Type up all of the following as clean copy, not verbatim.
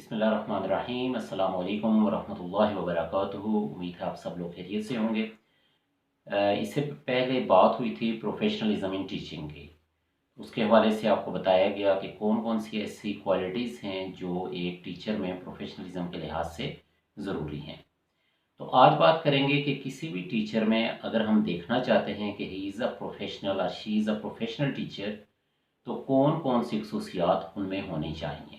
बिस्मिल्लाहिर्रहमानिर्रहीम अस्सलाम वालेकुम वरहमतुल्लाहि वबरकातुहू। उम्मीद है आप सब लोग खैरियत से होंगे। इससे पहले बात हुई थी प्रोफेशनलिज्म इन टीचिंग की। उसके हवाले से आपको बताया गया कि कौन कौन सी ऐसी क्वालिटीज़ हैं जो एक टीचर में प्रोफेशनलिज्म के लिहाज से ज़रूरी हैं। तो आज बात करेंगे कि किसी भी टीचर में अगर हम देखना चाहते हैं कि ही इज़ अ प्रोफेशनल और she is a professional teacher, तो कौन कौन सी खसूसियात उनमें होनी चाहिए।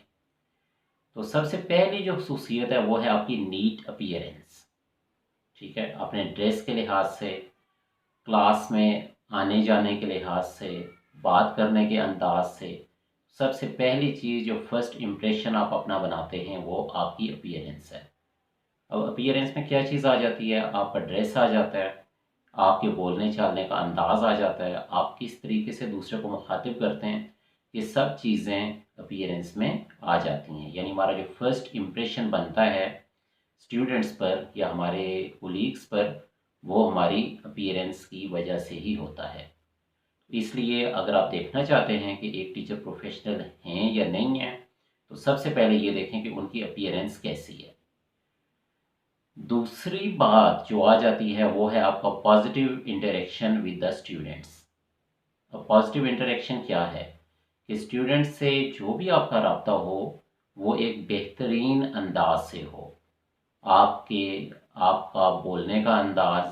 तो सबसे पहली जो खसूसियत है वो है आपकी नीट अपीयरेंस। ठीक है, अपने ड्रेस के लिहाज से, क्लास में आने जाने के लिहाज से, बात करने के अंदाज से, सबसे पहली चीज़ जो फर्स्ट इम्प्रेशन आप अपना बनाते हैं वो आपकी अपीयरेंस है। अब अपीयरेंस में क्या चीज़ आ जाती है? आपका ड्रेस आ जाता है, आपके बोलने चालने का अंदाज़ आ जाता है, आप किस तरीके से दूसरे को मुखातिब करते हैं, ये सब चीज़ें अपीयरेंस में आ जाती हैं। यानी हमारा जो फर्स्ट इम्प्रेशन बनता है स्टूडेंट्स पर या हमारे कोलीग्स पर, वो हमारी अपीयरेंस की वजह से ही होता है। इसलिए अगर आप देखना चाहते हैं कि एक टीचर प्रोफेशनल हैं या नहीं है, तो सबसे पहले ये देखें कि उनकी अपीयरेंस कैसी है। दूसरी बात जो आ जाती है वो है आपका positive interaction with the students. अब पॉजिटिव इंटरेक्शन क्या है कि स्टूडेंट से जो भी आपका रब्ता हो वो एक बेहतरीन अंदाज से हो। आपके आपका बोलने का अंदाज़,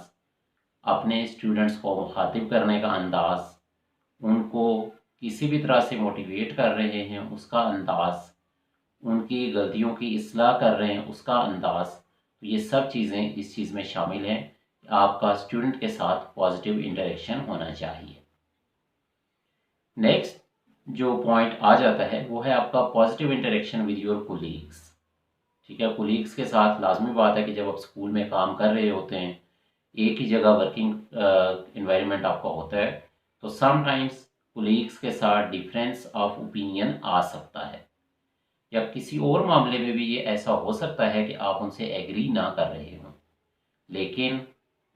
अपने स्टूडेंट्स को मुखातिब करने का अंदाज़, उनको किसी भी तरह से मोटिवेट कर रहे हैं उसका अंदाज़, उनकी गलतियों की इस्लाह कर रहे हैं उसका अंदाज़, तो ये सब चीज़ें इस चीज़ में शामिल हैं कि आपका स्टूडेंट के साथ पॉजिटिव इंटरेक्शन होना चाहिए। नेक्स्ट जो पॉइंट आ जाता है वो है आपका positive interaction with your colleagues. ठीक है, कोलीग्स के साथ लाजमी बात है कि जब आप स्कूल में काम कर रहे होते हैं, एक ही जगह वर्किंग इन्वायरमेंट आपका होता है, तो समटाइम्स कोलीग्स के साथ डिफरेंस ऑफ ओपिनियन आ सकता है, या किसी और मामले में भी ये ऐसा हो सकता है कि आप उनसे एग्री ना कर रहे हों। लेकिन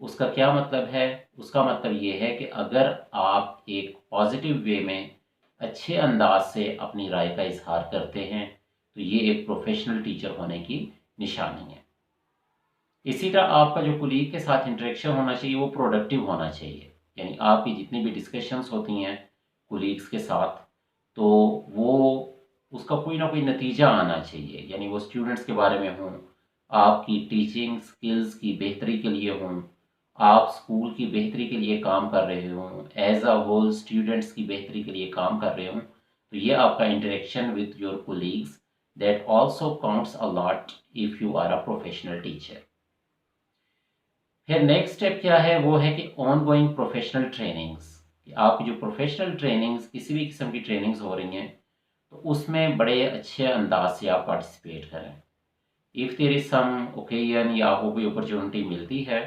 उसका क्या मतलब है? उसका मतलब ये है कि अगर आप एक पॉजिटिव वे में अच्छे अंदाज से अपनी राय का इजहार करते हैं, तो ये एक प्रोफेशनल टीचर होने की निशानी है। इसी तरह आपका जो कुलीग के साथ इंटरेक्शन होना चाहिए वो प्रोडक्टिव होना चाहिए। यानी आपकी जितनी भी डिस्कशंस होती हैं कुलीग्स के साथ, तो वो उसका कोई ना कोई नतीजा आना चाहिए। यानी वो स्टूडेंट्स के बारे में हों, आपकी टीचिंग स्किल्स की बेहतरी के लिए हों, आप स्कूल की बेहतरी के लिए काम कर रहे हों, एज अ होल स्टूडेंट्स की बेहतरी के लिए काम कर रहे हों, तो ये आपका interaction with your colleagues that also counts a lot if you are a professional teacher. फिर नेक्स्ट स्टेप क्या है? वो है कि ऑन गोइंग प्रोफेशनल ट्रेनिंग्स। आपकी जो प्रोफेशनल ट्रेनिंग्स, किसी भी किस्म की ट्रेनिंग्स हो रही हैं, तो उसमें बड़े अच्छे अंदाज से आप पार्टिसिपेट करें। If there is some occasion या आपको कोई अपॉर्चुनिटी मिलती है,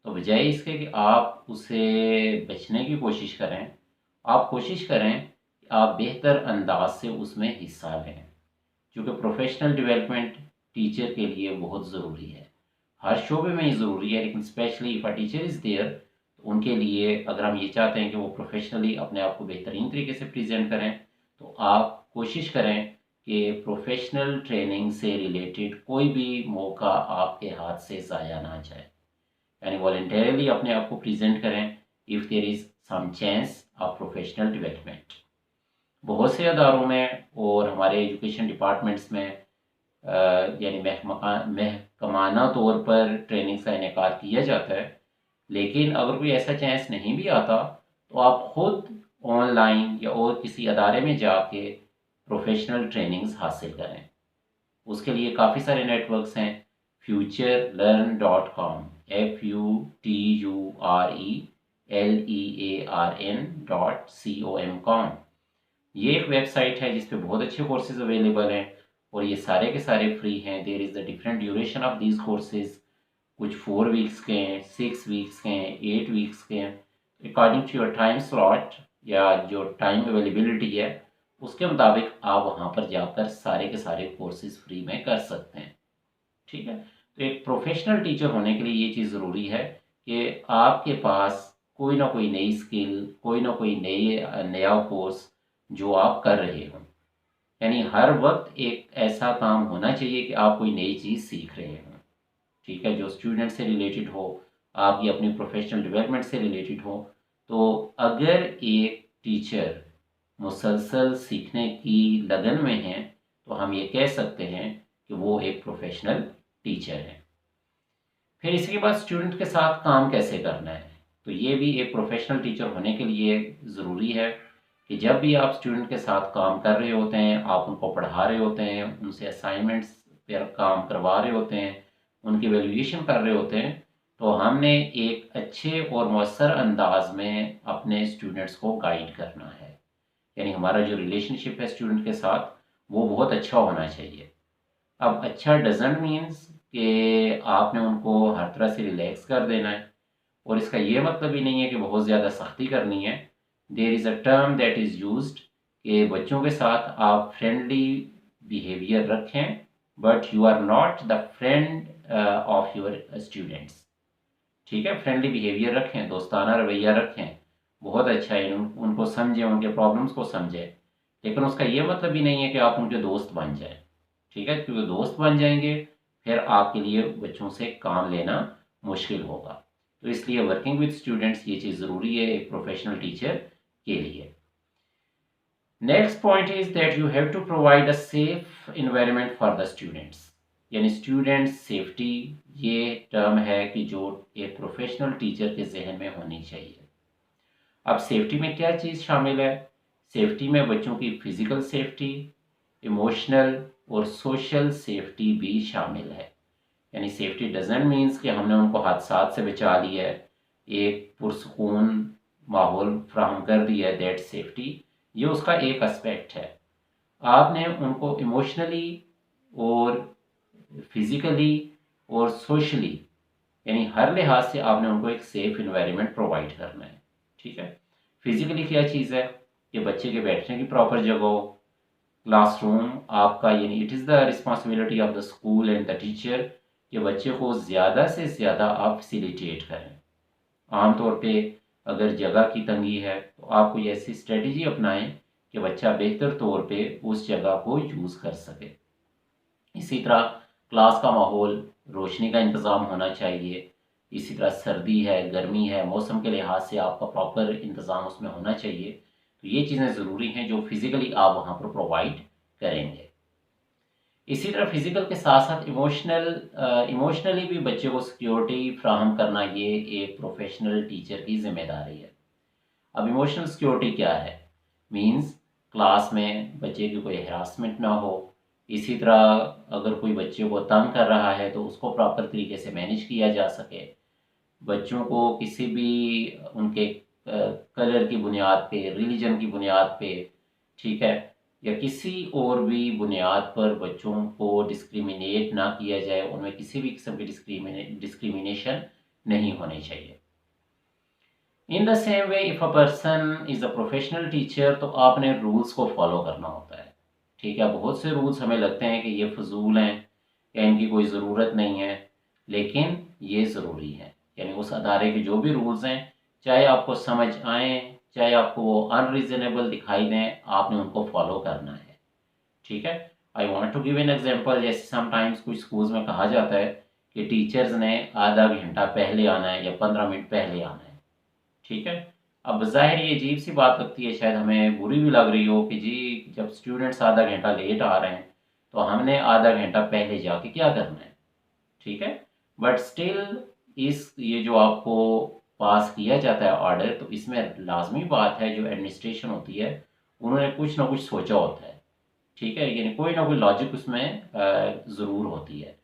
तो बजाय इसके कि आप उसे बचने की कोशिश करें, आप कोशिश करें कि आप बेहतर अंदाज से उसमें हिस्सा लें, क्योंकि प्रोफेशनल डेवलपमेंट टीचर के लिए बहुत ज़रूरी है। हर शोबे में ये ज़रूरी है, लेकिन specially if a teacher is there, तो उनके लिए अगर हम ये चाहते हैं कि वो प्रोफेशनली अपने आप को बेहतरीन तरीके से प्रेजेंट करें, तो आप कोशिश करें कि प्रोफेशनल ट्रेनिंग से रिलेटेड कोई भी मौका आपके हाथ से ज़ाया ना जाए। यानी वॉलंटरली अपने आप को प्रेजेंट करें if there is some chance of professional development. बहुत से अदारों में और हमारे एजुकेशन डिपार्टमेंट्स में यानी महकमाना तौर पर ट्रेनिंग्स का इनेकाद किया जाता है। लेकिन अगर कोई ऐसा चांस नहीं भी आता, तो आप खुद ऑनलाइन या और किसी अदारे में जाके प्रोफेशनल ट्रेनिंग्स हासिल करें। उसके लिए काफ़ी सारे नेटवर्क्स हैं। futurelearn.com, futurelearn.com, ये एक वेबसाइट है जिस पे बहुत अच्छे कोर्सेज अवेलेबल हैं, और ये सारे के सारे फ्री हैं। There is the different duration of these courses. कुछ 4 वीक्स के हैं, 6 वीक्स के हैं, 8 वीक्स के हैं। According to your time slot या जो टाइम अवेलेबिलिटी है, उसके मुताबिक आप वहाँ पर जाकर सारे के सारे कोर्सेज फ्री में कर सकते हैं। ठीक है, तो एक प्रोफेशनल टीचर होने के लिए ये चीज़ ज़रूरी है कि आपके पास कोई ना कोई नई स्किल, कोई ना कोई नया कोर्स जो आप कर रहे हों। यानी हर वक्त एक ऐसा काम होना चाहिए कि आप कोई नई चीज़ सीख रहे हो, ठीक है, जो स्टूडेंट से रिलेटेड हो, आपकी अपनी प्रोफेशनल डेवलपमेंट से रिलेटेड हो। तो अगर एक टीचर मुसलसल सीखने की लगन में है तो हम ये कह सकते हैं कि वो एक प्रोफेशनल टीचर है। फिर इसके बाद स्टूडेंट के साथ काम कैसे करना है, तो ये भी एक प्रोफेशनल टीचर होने के लिए ज़रूरी है कि जब भी आप स्टूडेंट के साथ काम कर रहे होते हैं, आप उनको पढ़ा रहे होते हैं, उनसे असाइनमेंट्स पर काम करवा रहे होते हैं, उनकी वैल्यूएशन कर रहे होते हैं, तो हमने एक अच्छे और मौसर अंदाज में अपने स्टूडेंट्स को गाइड करना है। यानी हमारा जो रिलेशनशिप है स्टूडेंट के साथ वो बहुत अच्छा होना चाहिए। अब अच्छा डजेंट मीन्स कि आपने उनको हर तरह से रिलैक्स कर देना है, और इसका ये मतलब ही नहीं है कि बहुत ज़्यादा सख्ती करनी है। There is a term that is used कि बच्चों के साथ आप फ्रेंडली बिहेवियर रखें, but you are not the friend of your students. ठीक है, फ्रेंडली बिहेवियर रखें, दोस्ताना रवैया रखें, बहुत अच्छा है, उनको समझें, उनके प्रॉब्लम्स को समझें, लेकिन उसका ये मतलब भी नहीं है कि आप उनके दोस्त बन जाएं। ठीक है, क्योंकि दोस्त बन जाएंगे फिर आपके लिए बच्चों से काम लेना मुश्किल होगा। तो इसलिए वर्किंग विद स्टूडेंट्स ये चीज़ ज़रूरी है एक प्रोफेशनल टीचर के लिए। Next point is that you have to provide a safe environment for the students. यानी स्टूडेंट सेफ्टी, ये टर्म है कि जो एक प्रोफेशनल टीचर के जहन में होनी चाहिए। अब सेफ्टी में क्या चीज़ शामिल है? सेफ्टी में बच्चों की फिज़िकल सेफ्टी, इमोशनल और सोशल सेफ्टी भी शामिल है। यानी सेफ्टी डजेंट मीन्स कि हमने उनको हादसात से बचा लिया है, एक पुरसकून माहौल फ्राहम कर दिया है, दैट सेफ्टी, ये उसका एक एस्पेक्ट है। आपने उनको इमोशनली और फिज़िकली और सोशली, यानी हर लिहाज से आपने उनको एक सेफ इन्वायरमेंट प्रोवाइड करना है। ठीक है, फिज़िकली क्या चीज़ है कि बच्चे के बैठने की प्रॉपर जगह हो, क्लासरूम आपका, यानी it is the responsibility of the school and the teacher कि बच्चे को ज़्यादा से ज़्यादा आप फैसिलिटेट करें। आमतौर पे अगर जगह की तंगी है तो आप कोई ऐसी स्ट्रेटजी अपनाएं कि बच्चा बेहतर तौर पे उस जगह को यूज़ कर सके। इसी तरह क्लास का माहौल, रोशनी का इंतज़ाम होना चाहिए। इसी तरह सर्दी है, गर्मी है, मौसम के लिहाज से आपका प्रॉपर इंतज़ाम उसमें होना चाहिए। तो ये चीज़ें ज़रूरी हैं जो फिज़िकली आप वहाँ पर प्रोवाइड करेंगे। इसी तरह फिज़िकल के साथ साथ इमोशनली भी बच्चे को सिक्योरिटी फ्राहम करना ये एक प्रोफेशनल टीचर की जिम्मेदारी है। अब इमोशनल सिक्योरिटी क्या है? मींस क्लास में बच्चे की कोई हरासमेंट ना हो। इसी तरह अगर कोई बच्चे को तंग कर रहा है तो उसको प्रॉपर तरीके से मैनेज किया जा सके। बच्चों को किसी भी उनके कलर की बुनियाद पे, रिलीजन की बुनियाद पे, ठीक है, या किसी और भी बुनियाद पर बच्चों को डिस्क्रिमिनेट ना किया जाए, उनमें किसी भी किस्म की डिस्क्रिमिनेशन नहीं होनी चाहिए। In the same way if a person is a professional teacher, तो आपने रूल्स को फॉलो करना होता है। ठीक है, बहुत से रूल्स हमें लगते हैं कि ये फजूल हैं या इनकी कोई ज़रूरत नहीं है, लेकिन ये ज़रूरी है। यानी उस अदारे के जो भी रूल्स हैं, चाहे आपको समझ आएँ, चाहे आपको वो अनरीज़नेबल दिखाई दें, आपने उनको फॉलो करना है। ठीक है, I want to give an example. जैसे समटाइम्स कुछ स्कूल्स में कहा जाता है कि टीचर्स ने आधा घंटा पहले आना है या 15 मिनट पहले आना है। ठीक है, अब ज़ाहिर ये अजीब सी बात लगती है, शायद हमें बुरी भी लग रही हो कि जी जब स्टूडेंट्स आधा घंटा लेट आ रहे हैं तो हमने आधा घंटा पहले जाके क्या करना है। ठीक है, बट स्टिल इस ये जो आपको पास किया जाता है ऑर्डर, तो इसमें लाजमी बात है जो एडमिनिस्ट्रेशन होती है उन्होंने कुछ ना कुछ सोचा होता है। ठीक है, यानी कोई ना कोई लॉजिक उसमें ज़रूर होती है।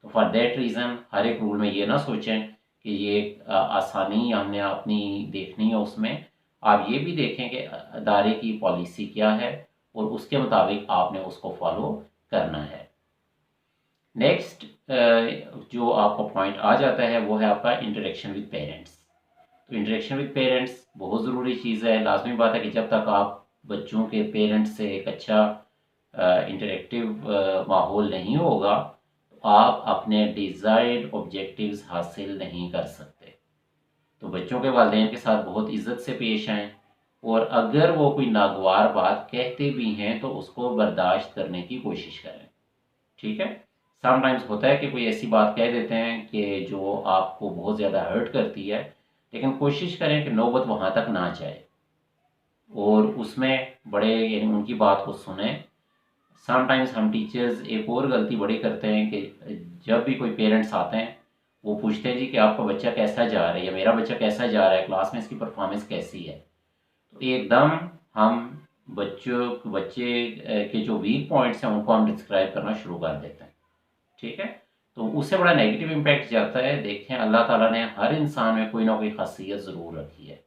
तो फॉर देट रीज़न हर एक रूल में ये ना सोचें कि ये आसानी हमने अपनी देखनी है, उसमें आप ये भी देखें कि अदारे की पॉलिसी क्या है और उसके मुताबिक आपने उसको फॉलो करना है। नेक्स्ट जो आपका पॉइंट आ जाता है वो है आपका इंटरेक्शन विद पेरेंट्स। तो इंटरेक्शन विद पेरेंट्स बहुत ज़रूरी चीज़ है। लाजमी बात है कि जब तक आप बच्चों के पेरेंट्स से एक अच्छा इंटरेक्टिव माहौल नहीं होगा तो आप अपने डिज़ायर्ड ऑब्जेक्टिव्स हासिल नहीं कर सकते। तो बच्चों के वालिदैन के साथ बहुत इज़्ज़त से पेश आएँ, और अगर वो कोई नागवार बात कहते भी हैं तो उसको बर्दाश्त करने की कोशिश करें। ठीक है। समटाइम्स होता है कि कोई ऐसी बात कह देते हैं कि जो आपको बहुत ज़्यादा हर्ट करती है, लेकिन कोशिश करें कि नौबत वहाँ तक ना जाए और उसमें बड़े यानी उनकी बात को सुने। समटाइम्स हम टीचर्स एक और गलती बड़ी करते हैं कि जब भी कोई पेरेंट्स आते हैं वो पूछते हैं जी कि आपका बच्चा कैसा जा रहा है या मेरा बच्चा कैसा जा रहा है, क्लास में इसकी परफॉर्मेंस कैसी है। तो एकदम हम बच्चे के जो वीक पॉइंट्स हैं उनको हम डिस्क्राइब करना शुरू कर देते हैं। ठीक है। तो उससे बड़ा नेगेटिव इम्पैक्ट जाता है। देखें, अल्लाह ताला ने हर इंसान में कोई ना कोई खासियत ज़रूर रखी है,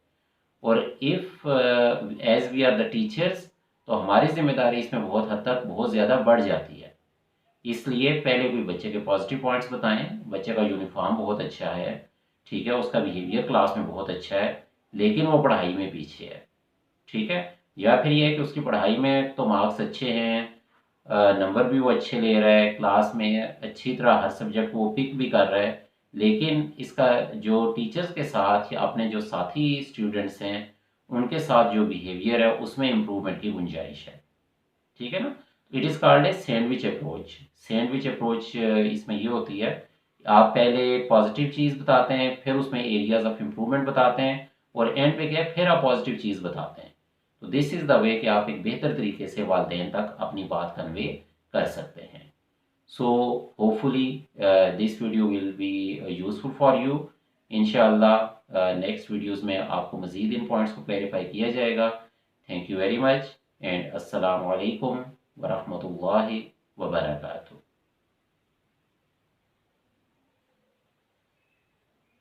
और if as we are the teachers, तो हमारी जिम्मेदारी इसमें बहुत हद तक बहुत ज़्यादा बढ़ जाती है। इसलिए पहले कोई बच्चे के पॉजिटिव पॉइंट्स बताएं। बच्चे का यूनिफॉर्म बहुत अच्छा है, ठीक है, उसका बिहेवियर क्लास में बहुत अच्छा है, लेकिन वो पढ़ाई में पीछे है। ठीक है। या फिर ये है कि उसकी पढ़ाई में तो मार्क्स अच्छे हैं, नंबर भी वो अच्छे ले रहा है, क्लास में अच्छी तरह हर सब्जेक्ट वो पिक भी कर रहा है, लेकिन इसका जो टीचर्स के साथ या अपने जो साथी स्टूडेंट्स हैं उनके साथ जो बिहेवियर है उसमें इम्प्रूवमेंट की गुंजाइश है। ठीक है ना। It is called a sandwich approach. Sandwich approach इसमें ये होती है, आप पहले पॉजिटिव चीज़ बताते हैं, फिर उसमें एरियाज ऑफ इम्प्रूवमेंट बताते हैं, और एंड पे क्या है, फिर आप पॉजिटिव चीज़ बताते हैं। तो दिस इज़ द वे कि आप एक बेहतर तरीके से वालिदैन तक अपनी बात कन्वे कर सकते हैं। So hopefully this video will be useful for you. इंशाल्लाह नेक्स्ट वीडियोज़ में आपको मज़ीद इन पॉइंट्स को क्लैरिफाई किया जाएगा। Thank you very much and अस्सलाम वालेकुम वरहमतुल्लाहि वबरकातुहू।